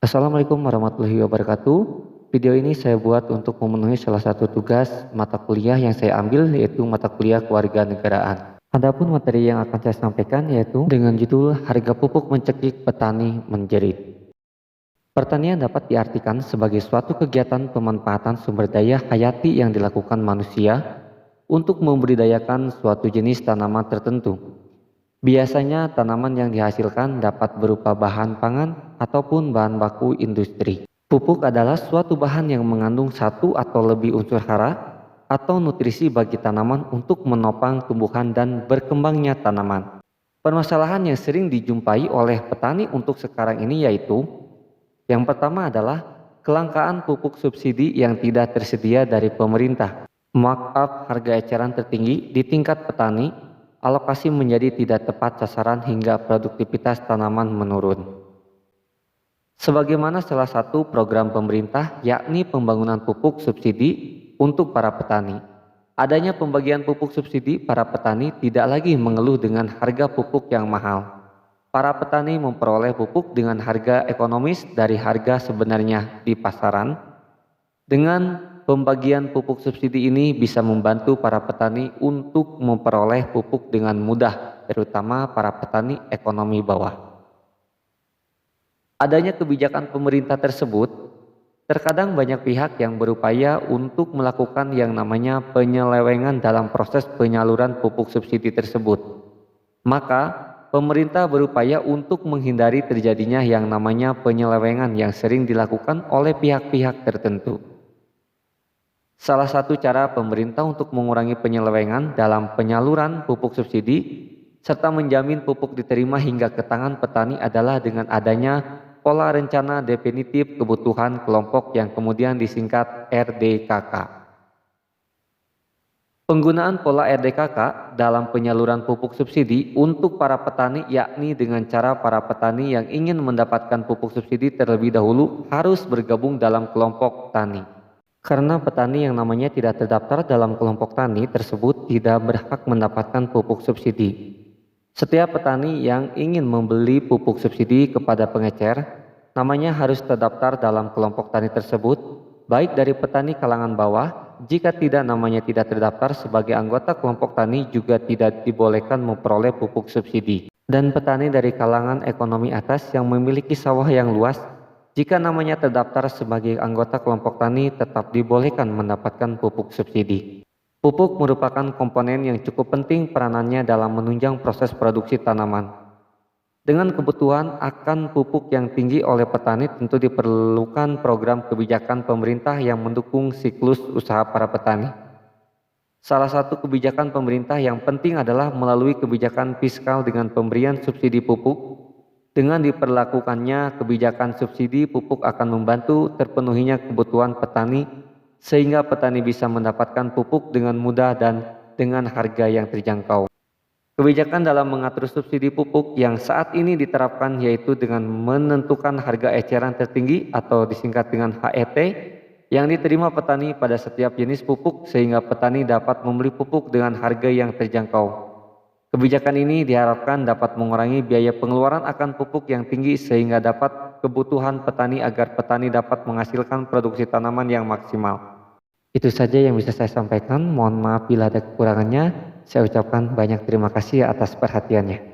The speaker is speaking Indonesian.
Assalamualaikum warahmatullahi wabarakatuh. Video ini saya buat untuk memenuhi salah satu tugas mata kuliah yang saya ambil, yaitu mata kuliah kewarganegaraan. Adapun materi yang akan saya sampaikan yaitu dengan judul Harga Pupuk Mencekik Petani Menjerit. Pertanian dapat diartikan sebagai suatu kegiatan pemanfaatan sumber daya hayati yang dilakukan manusia untuk membudidayakan suatu jenis tanaman tertentu. Biasanya tanaman yang dihasilkan dapat berupa bahan pangan ataupun bahan baku industri. Pupuk adalah suatu bahan yang mengandung satu atau lebih unsur hara atau nutrisi bagi tanaman untuk menopang tumbuhan dan berkembangnya tanaman. Permasalahan yang sering dijumpai oleh petani untuk sekarang ini yaitu yang pertama adalah kelangkaan pupuk subsidi yang tidak tersedia dari pemerintah. Markup harga eceran tertinggi di tingkat petani, alokasi menjadi tidak tepat sasaran hingga produktivitas tanaman menurun. Sebagaimana salah satu program pemerintah yakni pembangunan pupuk subsidi untuk para petani. Adanya pembagian pupuk subsidi, para petani tidak lagi mengeluh dengan harga pupuk yang mahal. Para petani memperoleh pupuk dengan harga ekonomis dari harga sebenarnya di pasaran. Dengan pembagian pupuk subsidi ini bisa membantu para petani untuk memperoleh pupuk dengan mudah, terutama para petani ekonomi bawah. Adanya kebijakan pemerintah tersebut, terkadang banyak pihak yang berupaya untuk melakukan yang namanya penyelewengan dalam proses penyaluran pupuk subsidi tersebut. Maka, pemerintah berupaya untuk menghindari terjadinya yang namanya penyelewengan yang sering dilakukan oleh pihak-pihak tertentu. Salah satu cara pemerintah untuk mengurangi penyelewengan dalam penyaluran pupuk subsidi serta menjamin pupuk diterima hingga ke tangan petani adalah dengan adanya pola rencana definitif kebutuhan kelompok yang kemudian disingkat RDKK. Penggunaan pola RDKK dalam penyaluran pupuk subsidi untuk para petani yakni dengan cara para petani yang ingin mendapatkan pupuk subsidi terlebih dahulu harus bergabung dalam kelompok tani. Karena petani yang namanya tidak terdaftar dalam kelompok tani tersebut tidak berhak mendapatkan pupuk subsidi. Setiap petani yang ingin membeli pupuk subsidi kepada pengecer, namanya harus terdaftar dalam kelompok tani tersebut, baik dari petani kalangan bawah. Jika tidak, namanya tidak terdaftar sebagai anggota kelompok tani juga tidak dibolehkan memperoleh pupuk subsidi. Dan petani dari kalangan ekonomi atas yang memiliki sawah yang luas, jika namanya terdaftar sebagai anggota kelompok tani tetap dibolehkan mendapatkan pupuk subsidi. Pupuk merupakan komponen yang cukup penting peranannya dalam menunjang proses produksi tanaman. Dengan kebutuhan akan pupuk yang tinggi oleh petani, tentu diperlukan program kebijakan pemerintah yang mendukung siklus usaha para petani. Salah satu kebijakan pemerintah yang penting adalah melalui kebijakan fiskal dengan pemberian subsidi pupuk. Dengan diperlakukannya kebijakan subsidi pupuk akan membantu terpenuhinya kebutuhan petani, sehingga petani bisa mendapatkan pupuk dengan mudah dan dengan harga yang terjangkau. Kebijakan dalam mengatur subsidi pupuk yang saat ini diterapkan yaitu dengan menentukan harga eceran tertinggi atau disingkat dengan HET yang diterima petani pada setiap jenis pupuk sehingga petani dapat membeli pupuk dengan harga yang terjangkau. Kebijakan ini diharapkan dapat mengurangi biaya pengeluaran akan pupuk yang tinggi sehingga dapat kebutuhan petani agar petani dapat menghasilkan produksi tanaman yang maksimal. Itu saja yang bisa saya sampaikan. Mohon maaf bila ada kekurangannya. Saya ucapkan banyak terima kasih atas perhatiannya.